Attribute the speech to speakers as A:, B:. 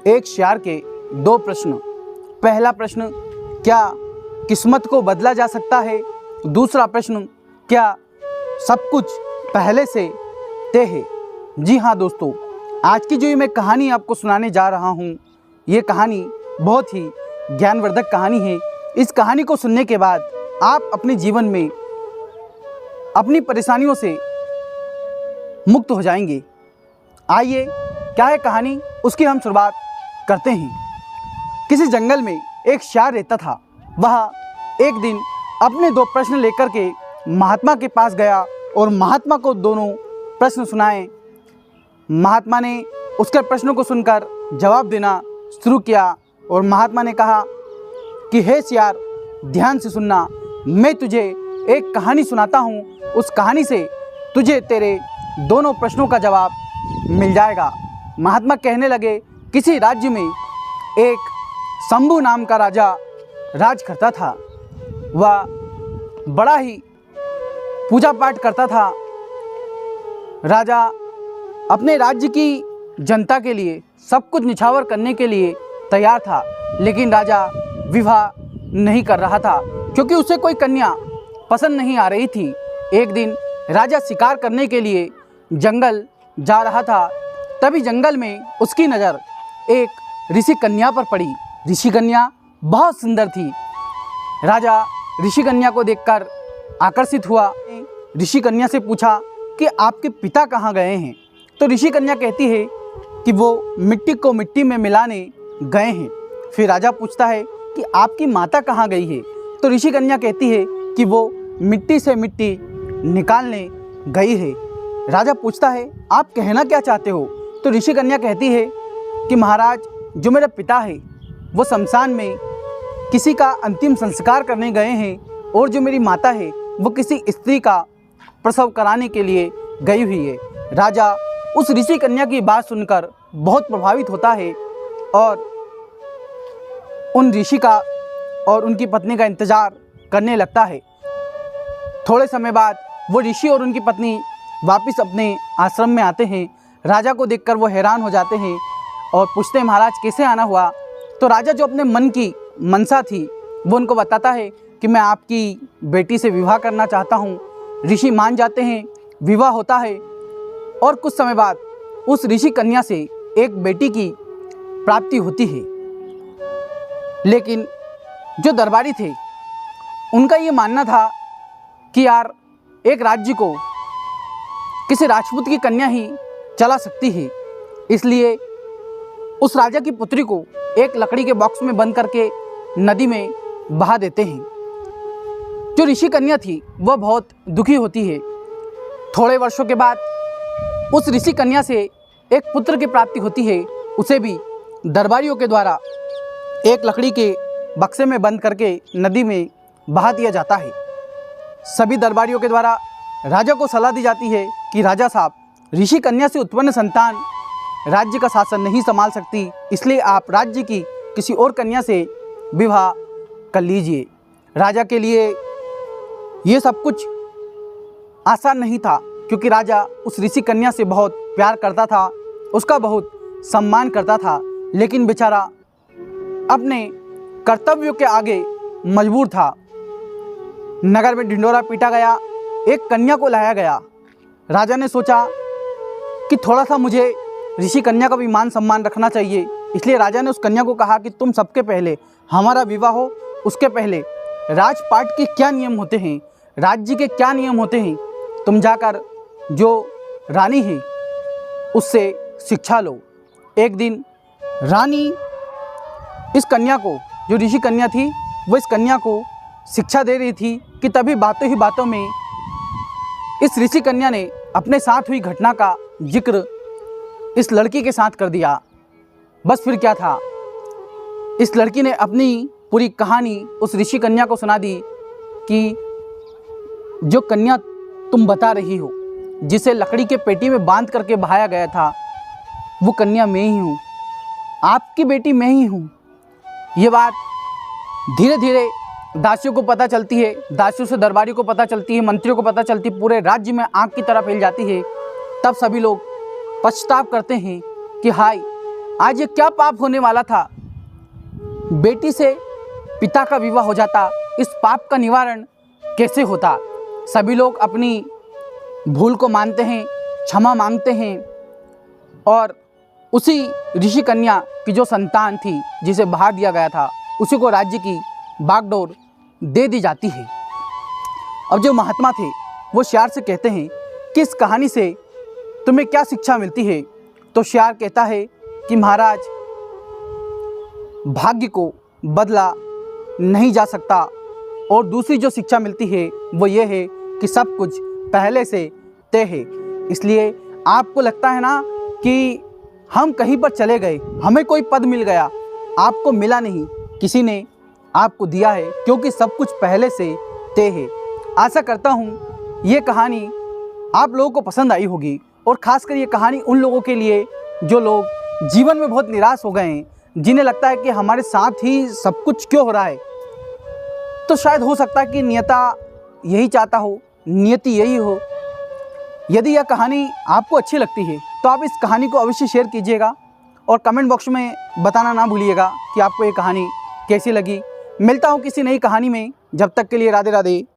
A: एक शेर के दो प्रश्न। पहला प्रश्न, क्या किस्मत को बदला जा सकता है? दूसरा प्रश्न, क्या सब कुछ पहले से तय है? जी हाँ दोस्तों, आज की जो ये मैं कहानी आपको सुनाने जा रहा हूँ, ये कहानी बहुत ही ज्ञानवर्धक कहानी है। इस कहानी को सुनने के बाद आप अपने जीवन में अपनी परेशानियों से मुक्त हो जाएंगे। आइए, क्या है कहानी, उसकी हम शुरुआत करते हैं। किसी जंगल में एक शेर रहता था। वह एक दिन अपने दो प्रश्न लेकर के महात्मा के पास गया और महात्मा को दोनों प्रश्न सुनाए। महात्मा ने उसके प्रश्नों को सुनकर जवाब देना शुरू किया और महात्मा ने कहा कि हे शेर, ध्यान से सुनना, मैं तुझे एक कहानी सुनाता हूँ। उस कहानी से तुझे तेरे दोनों प्रश्नों का जवाब मिल जाएगा। महात्मा कहने लगे, किसी राज्य में एक शंभू नाम का राजा राज करता था। वह बड़ा ही पूजा पाठ करता था। राजा अपने राज्य की जनता के लिए सब कुछ निछावर करने के लिए तैयार था, लेकिन राजा विवाह नहीं कर रहा था क्योंकि उसे कोई कन्या पसंद नहीं आ रही थी। एक दिन राजा शिकार करने के लिए जंगल जा रहा था। तभी जंगल में उसकी नज़र एक ऋषि कन्या पर पड़ी। ऋषि कन्या बहुत सुंदर थी। राजा ऋषि कन्या को देखकर आकर्षित हुआ। ऋषि कन्या से पूछा कि आपके पिता कहाँ गए हैं? तो ऋषि कन्या कहती है कि वो मिट्टी को मिट्टी में मिलाने गए हैं। फिर राजा पूछता है कि आपकी माता कहाँ गई है? तो ऋषि कन्या कहती है कि वो मिट्टी से मिट्टी निकालने गई है। राजा पूछता है, आप कहना क्या चाहते हो? तो ऋषि कन्या कहती है कि महाराज, जो मेरा पिता है वो शमशान में किसी का अंतिम संस्कार करने गए हैं और जो मेरी माता है वो किसी स्त्री का प्रसव कराने के लिए गई हुई है। राजा उस ऋषि कन्या की बात सुनकर बहुत प्रभावित होता है और उन ऋषि का और उनकी पत्नी का इंतज़ार करने लगता है। थोड़े समय बाद वो ऋषि और उनकी पत्नी वापस अपने आश्रम में आते हैं। राजा को देखकर वो हैरान हो जाते हैं और पूछते हैं, महाराज कैसे आना हुआ? तो राजा जो अपने मन की मनसा थी वो उनको बताता है कि मैं आपकी बेटी से विवाह करना चाहता हूँ। ऋषि मान जाते हैं, विवाह होता है और कुछ समय बाद उस ऋषि कन्या से एक बेटी की प्राप्ति होती है। लेकिन जो दरबारी थे उनका ये मानना था कि यार, एक राज्य को किसी राजपूत की कन्या ही चला सकती है। इसलिए उस राजा की पुत्री को एक लकड़ी के बॉक्स में बंद करके नदी में बहा देते हैं। जो ऋषि कन्या थी वह बहुत दुखी होती है। थोड़े वर्षों के बाद उस ऋषि कन्या से एक पुत्र की प्राप्ति होती है। उसे भी दरबारियों के द्वारा एक लकड़ी के बक्से में बंद करके नदी में बहा दिया जाता है। सभी दरबारियों के द्वारा राजा को सलाह दी जाती है कि राजा साहब, ऋषि कन्या से उत्पन्न संतान राज्य का शासन नहीं संभाल सकती, इसलिए आप राज्य की किसी और कन्या से विवाह कर लीजिए। राजा के लिए ये सब कुछ आसान नहीं था क्योंकि राजा उस ऋषि कन्या से बहुत प्यार करता था, उसका बहुत सम्मान करता था, लेकिन बेचारा अपने कर्तव्यों के आगे मजबूर था। नगर में ढिंढोरा पीटा गया, एक कन्या को लाया गया। राजा ने सोचा कि थोड़ा सा मुझे ऋषि कन्या का भी मान सम्मान रखना चाहिए, इसलिए राजा ने उस कन्या को कहा कि तुम सबके पहले हमारा विवाह हो, उसके पहले राजपाट के क्या नियम होते हैं, राज्य के क्या नियम होते हैं, तुम जाकर जो रानी है उससे शिक्षा लो। एक दिन रानी इस कन्या को, जो ऋषि कन्या थी, वो इस कन्या को शिक्षा दे रही थी कि तभी बातों ही बातों में इस ऋषि कन्या ने अपने साथ हुई घटना का जिक्र इस लड़की के साथ कर दिया। बस फिर क्या था, इस लड़की ने अपनी पूरी कहानी उस ऋषि कन्या को सुना दी कि जो कन्या तुम बता रही हो, जिसे लकड़ी के पेटी में बांध करके बहाया गया था, वो कन्या मैं ही हूँ, आपकी बेटी मैं ही हूँ। ये बात धीरे धीरे दासियों को पता चलती है, दासियों से दरबारी को पता चलती है, मंत्रियों को पता चलती है, पूरे राज्य में आग की तरह फैल जाती है। तब सभी लोग पछताव करते हैं कि हाय, आज ये क्या पाप होने वाला था। बेटी से पिता का विवाह हो जाता, इस पाप का निवारण कैसे होता। सभी लोग अपनी भूल को मानते हैं, क्षमा मांगते हैं और उसी ऋषि कन्या की जो संतान थी जिसे बहा दिया गया था, उसी को राज्य की बागडोर दे दी जाती है। अब जो महात्मा थे वो श्यार से कहते हैं कि इस कहानी से तुम्हें क्या शिक्षा मिलती है। तो श्यार कहता है कि महाराज, भाग्य को बदला नहीं जा सकता, और दूसरी जो शिक्षा मिलती है वो ये है कि सब कुछ पहले से तय है। इसलिए आपको लगता है ना कि हम कहीं पर चले गए, हमें कोई पद मिल गया, आपको मिला नहीं, किसी ने आपको दिया है, क्योंकि सब कुछ पहले से तय है। आशा करता हूँ ये कहानी आप लोगों को पसंद आई होगी, और ख़ासकर ये कहानी उन लोगों के लिए जो लोग जीवन में बहुत निराश हो गए हैं, जिन्हें लगता है कि हमारे साथ ही सब कुछ क्यों हो रहा है। तो शायद हो सकता है कि नियता यही चाहता हो, नियति यही हो। यदि यह कहानी आपको अच्छी लगती है तो आप इस कहानी को अवश्य शेयर कीजिएगा और कमेंट बॉक्स में बताना ना भूलिएगा कि आपको ये कहानी कैसी लगी। मिलता हूँ किसी नई कहानी में, जब तक के लिए राधे राधे।